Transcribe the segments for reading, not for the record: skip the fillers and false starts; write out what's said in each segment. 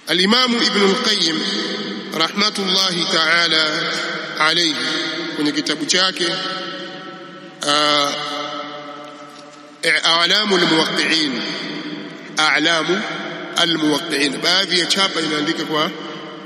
Al-Imam Ibn al-Qayyim rahmatullahi ta'ala alayhi kwenye kitabu chake A'lamu al-Muwaqqi'in, A'lamu al-Muwaqqi'in, baadhi ya chapa inaandika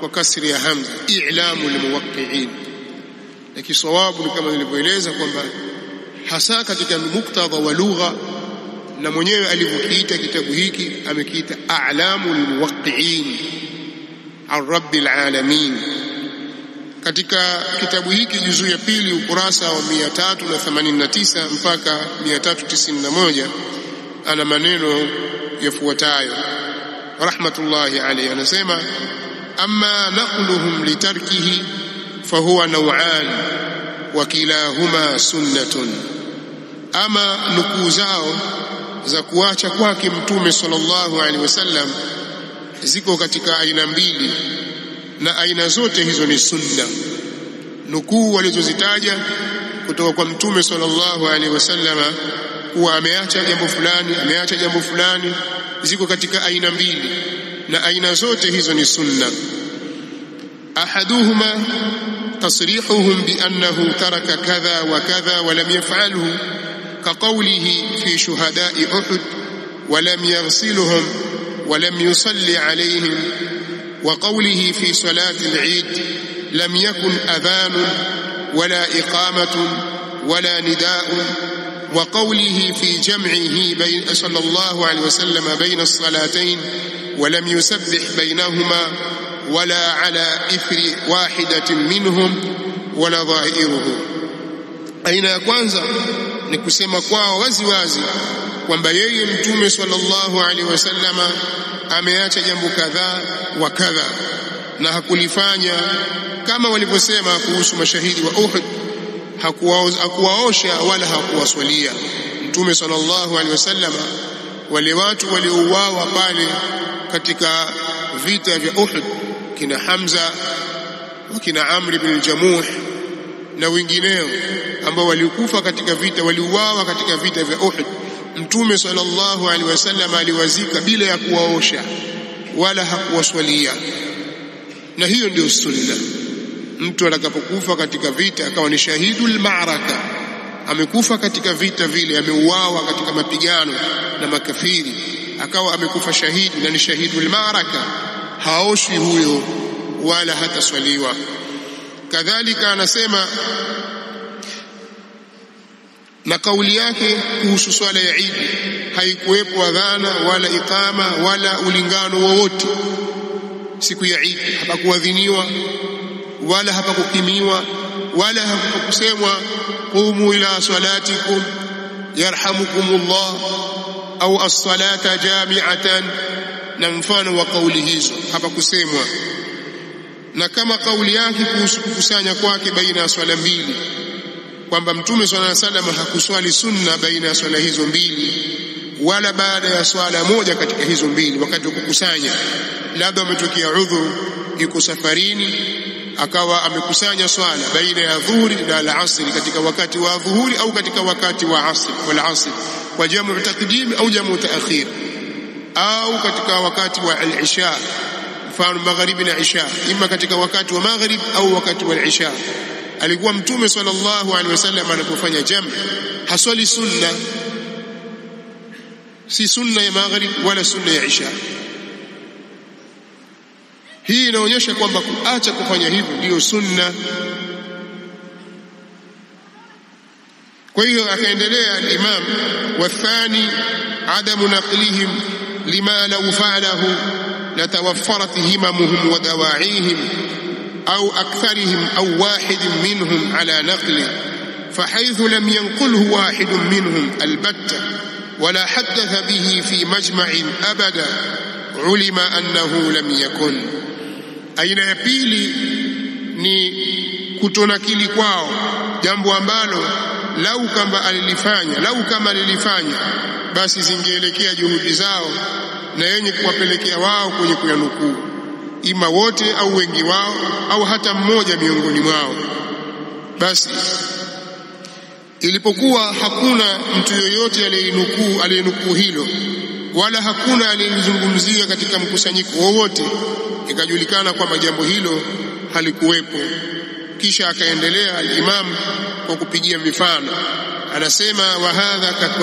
kwa kasri ya hamza I'lamu al-Muwaqqi'in, na kisawabu ni kama nilivyoeleza kwamba hasa katika muktadha wa lugha, na mwenyewe alivyokiita kitabu hiki amekiita A'lamu al-Muwaqqi'in an Rabbil Alamin. Katika kitabu hiki juzu ya pili ukurasa wa 389 mpaka 391 ana maneno yafuatayo rahmatullahi alayhi, anasema amma naqluhum litarkihi fahuwa naw'an wa kilahuma sunnatun, ama nukuu zao za kuacha kwake mtume sallallahu alaihi wasallam ziko katika aina mbili, na aina zote hizo ni sunna. Nukuu walizozitaja kutoka kwa mtume sallallahu alaihi wasallam kuwa ameacha jambo fulani ziko katika aina mbili, na aina zote hizo ni sunna. Ahaduhuma tasrihuhum bi annahu taraka kadha wa kadha wa lam yaf'alhu كقوله في شهداء أحد ولم يغسلهم ولم يصلي عليهم، وقوله في صلاة العيد لم يكن أذان ولا إقامة ولا نداء، وقوله في جمعه صلى الله عليه وسلم بين الصلاتين ولم يسبح بينهما ولا على إثر واحدة منهم ولا ظاهره. Aina ya kwanza ni kusema kwao wazi wazi kwamba yeye mtume sallallahu alaihi wasallama ameacha jambo kadhaa wa kadha na hakulifanya, kama walivyosema kuhusu mashahidi wa Uhud, hakuwaosha wala hakuwaswalia. Mtume sallallahu alaihi wasallama wale watu waliouawa pale katika vita vya Uhud, kina Hamza wa kina Amr ibn al-Jamuh na wengineo ambao walikufa katika vita, waliuawa katika vita vya Uhud, mtume sallallahu alaihi wasallam aliwazika bila ya kuwaosha wala hakuwaswalia. Na hiyo ndio sunna. Mtu atakapokufa katika vita akawa ni shahidul ma'raka, amekufa katika vita vile, ameuawa katika mapigano na makafiri, akawa amekufa shahidi na ni shahidul ma'raka, haoshi huyo wala hataswaliwa. Kadhalika anasema, na kauli yake kuhusu swala ya Eid, haikuwepo adhana wala iqama wala ulingano wowote siku ya Eid. Hapakuadhiniwa wala hapakukimiwa wala hapakusemwa qumu ila salatikum yarhamukumullah au as-salata jami'atan na mfano wa kauli hizo, hapakusemwa. Na kama kauli yake kuhusu kukusanya kwake baina ya swala mbili, kwamba mtume sallallahu alaihi wasallam hakuswali sunna baina ya swala hizo mbili wala baada ya swala moja katika hizo mbili wakati wa kukusanya, labda umetokea udhur, yuko safarini, akawa amekusanya swala baina ya dhuhuri na al-asr katika wakati wa dhuhuri au katika wakati wa asr wal asr kwa jamu taqdim au jamu taakhir, au katika wakati wa al-isha, mfano magharibi na isha, ima katika wakati wa maghrib au wakati wa al-isha. Alikuwa mtume sallallahu alaihi wasallam anapofanya jamu haswali sunna, si sunna ya maghrib wala sunna ya isha. Hii inaonyesha kwamba kuacha kufanya hivyo ndiyo sunna. Kwa hiyo akaendelea al-Imam, wathani adamu naqlihim lima law fa'alahu latawaffarat himamuhum wa dawaa'ihim أو أكثرهم أو واحد منهم على نقله، فحيث لم ينقله واحد منهم البتة ولا حدث به في مجمع أبدا علم أنه لم يكن. أين يبيلي ni kutonakili kwao jambo ambalo lau kama alilifanya basi zingeelekea juhudi zao na yenye kuwapelekea wao kwenye kuyanukuu, ima wote au wengi wao au hata mmoja miongoni mwao. Basi ilipokuwa hakuna mtu yoyote aliyenukuu hilo wala hakuna aliyezungumzia katika mkusanyiko wowote, ikajulikana kwamba jambo hilo halikuwepo. Kisha akaendelea al-Imam kwa kupigia mifano, anasema wa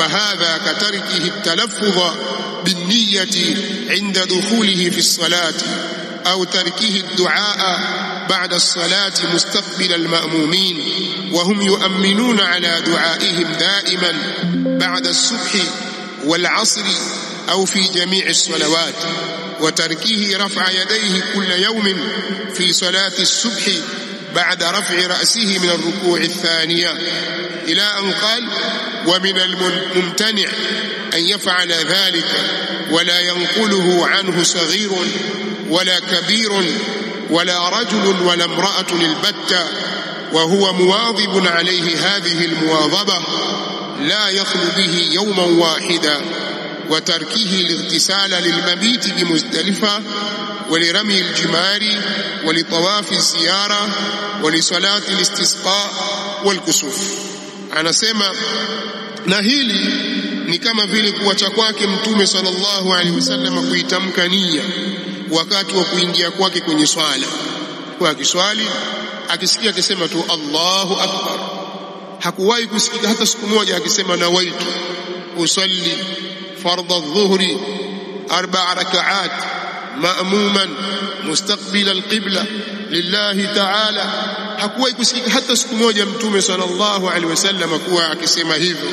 hadha katarikihi at-talaffuz bin-niyyati 'inda dukhulihi fi as-salati au tarikihi ad-du'a ba'da as-salati mustaqbila al-ma'mumin wa hum yu'minuna 'ala du'a'ihim da'iman ba'da as-subhi wal-'asri أو في جميع الصلوات وتركه رفع يديه كل يوم في صلاة الصبح بعد رفع رأسه من الركوع الثانية إلى أن قال ومن الممتنع أن يفعل ذلك ولا ينقله عنه صغير ولا كبير ولا رجل ولا امرأة البتة وهو مواظب عليه هذه المواظبة لا يخلو به يوما واحدا وتركه الاغتسال للمبيت بمزدلفة ولرمي الجمار ولطواف الزيارة ولصلاة الاستسقاء والكسوف. anasema na hili ni kama vile kuacha kwake Mtume sallallahu alaihi wasallam kuitamka nia wakati wa kuingia kwake kwenye swala. Kwa akiswali akisikia akisema tu Allahu akbar, hakuwahi kusikia hata siku moja akisema nawaitu usalli فرض الظهر 4 ركعات مأموما مستقبل القبلة لله تعالى. hakuwahi kusikia hata siku moja Mtume sallallahu alaihi wasallam kuwa akisema hivyo.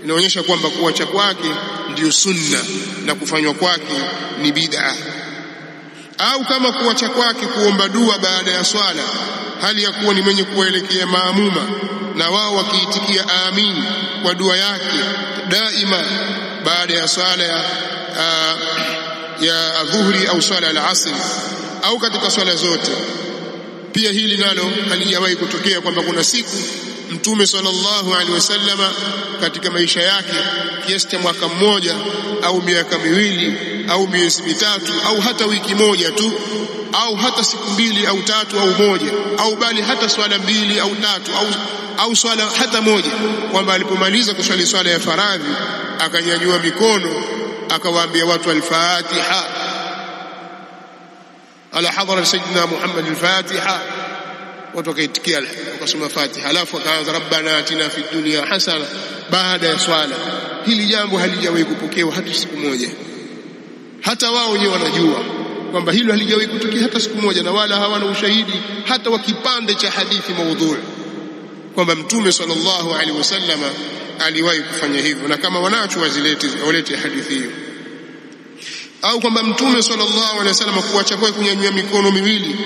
Inaonyesha kwamba kuacha kwake ndio sunna na kufanywa kwake ni bid'a. Au kama kuacha kwake kuomba dua baada ya swala hali ya kuwa ni mwenye kuelekea maamuma na wao wakiitikia amin kwa dua yake daima baada ya swala ya dhuhri au swala al-asr au katika swala zote. Pia hili nalo halijawahi kutokea kwamba kuna siku Mtume sallallahu alaihi wasallam katika maisha yake kiasi cha mwaka mmoja au miaka miwili au miezi mitatu au hata wiki moja tu au hata siku 2 au 3 au moja au bali hata swala 2 au 3 au swala hata moja, kwamba alipomaliza kuswali swala ya faradhi akanyanyua mikono akawaambia watu al-Fatiha ala hadhara sayyidina Muhammad al-Fatiha, watu wakaitikia wakasoma Fatiha, alafu akaanza rabbana atina fid dunya hasana baada ya swala. Hili jambo halijawahi kupokewa hata siku moja. Hata wao wenyewe wanajua kwamba hilo halijawahi kutokea hata siku moja, na wala hawana ushahidi hata wa kipande cha hadithi maudhui kwamba Mtume sallallahu alaihi wasallam aliwahi kufanya hivyo, na kama wanacho walete hadithi hiyo. Au kwamba Mtume sallallahu alaihi wasallam kuacha kwa kunyanyua mikono miwili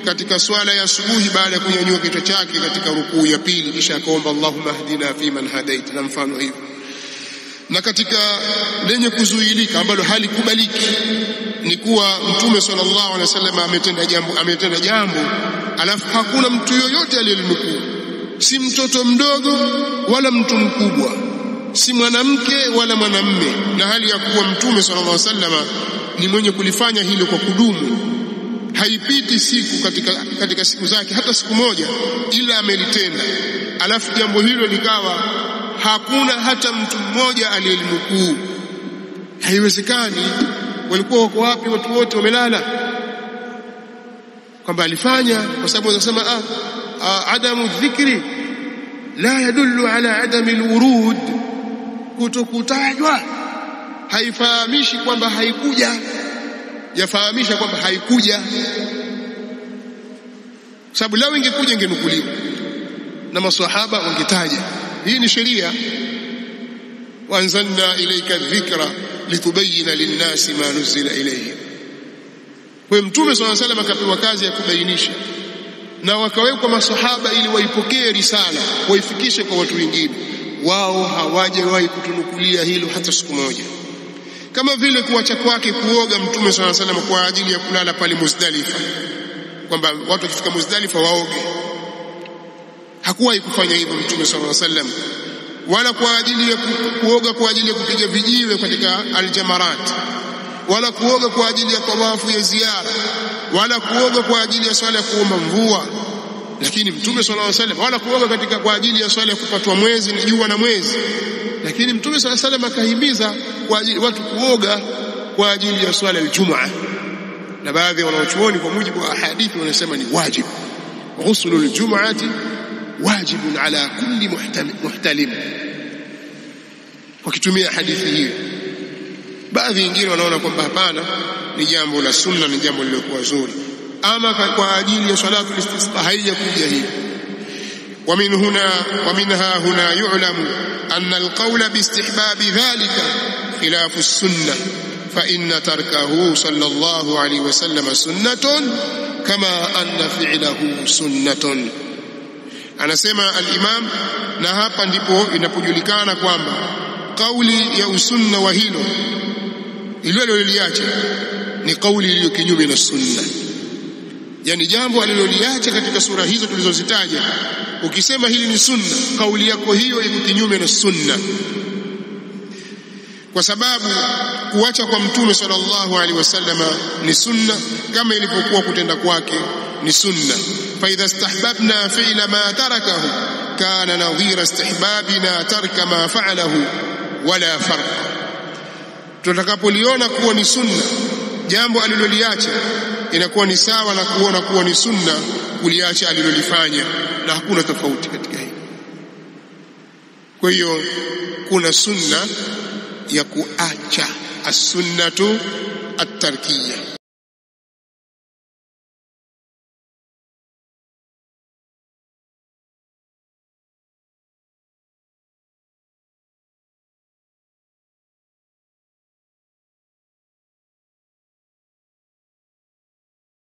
katika swala ya asubuhi baada ya kunyanyua kichwa chake katika rukuu ya pili, kisha akaomba Allahumma hdina fi man hadait na mfano hivyo. Na katika lenye kuzuilika ambalo halikubaliki ni kuwa Mtume sallallahu alaihi wasallam ametenda jambo alafu hakuna mtu yoyote aliyelinukuu, si mtoto mdogo wala mtu mkubwa, si mwanamke wala mwanamme, na hali ya kuwa Mtume sallallahu alaihi wasallam ni mwenye kulifanya hilo kwa kudumu. Haipiti siku katika siku zake hata siku moja ila amelitenda, alafu jambo hilo likawa hakuna hata mtu mmoja aliyelinukuu. Haiwezekani. Walikuwa wako wapi watu wote? Wamelala. Kwamba alifanya kwa sababu wanasema adamu dhikri la yadullu ala adami alwurud, kutokutajwa haifahamishi kwamba haikuja, yafahamisha kwamba haikuja. Sababu lao ingekuja ingenukuliwa na maswahaba wangetaja. Hii ni sheria. wanzalna ilayka dhikra litubayyana lin-nasi ma nuzila ilayhim. Kwa Mtume sallallahu alayhi wasallam akapewa kazi ya kubainisha, na wakawekwa maswahaba ili waipokee risala waifikishe kwa watu wengine. Wao hawajawahi kutunukulia hilo hata siku moja. Kama vile kuacha kwake kuoga Mtume sallallahu alayhi wasallam kwa ajili ya kulala pale Muzdalifa, kwamba watu wakifika Muzdalifa waoge. Hakuwahi kufanya hivyo Mtume sallallahu alayhi wasallam, wala kwa ajili ya kuoga kwa ajili ya kupiga vijiwe katika aljamarat, wala kuoga kwa ajili ya tawafu ya ziara, wala kuoga kwa ajili ya swala ya kuomba mvua. Lakini Mtume sallallahu alaihi wasallam wala kuoga kwa ajili ya swala ya kupatwa mwezi na jua na mwezi, lakini Mtume sallallahu alaihi wasallam akahimiza kwa ajili watu kuoga kwa ajili ya swala al-Jum'a, na baadhi ya wanachuoni kwa mujibu wa hadithi wanasema ni wajib. Ghuslu al-jum'ati wajibun ala kulli muhtalim, wakitumia hadithi hiyo. Baadhi wengine wanaona kwamba hapana, ni jambo la sunna, ni jambo lililokuwa zuri, ama kwa ajili ya salatu al-istisqa haijakuja hii. ومنها هنا يعلم أن القول باستحباب ذلك خلاف السنة، فإن تركه صلى الله عليه وسلم سنة كما أن فعله سنة. anasema al-Imam, na hapa ndipo inapojulikana kwamba kauli ya usunna wa hilo aliloliacha ni kauli iliyo kinyume na sunna. Yani jambo aliloliacha katika sura hizo tulizozitaja, ukisema hili ni sunna, kauli yako hiyo iko kinyume na sunna, kwa sababu kuacha kwa Mtume sallallahu alaihi wasallam ni sunna kama ilivyokuwa kutenda kwake ni sunna. Fa idha istahbabna fi'la ma tarakahu kana nadhira istihbabina tarka ma fa'alahu wala farq. Tutakapoliona kuwa ni sunna jambo aliloliacha, inakuwa ni sawa na kuona kuwa ni sunna kuliacha alilolifanya, na hakuna tofauti katika hili. Kwa hiyo kuna sunna ya kuacha, as-sunnatu at-tarkiyya.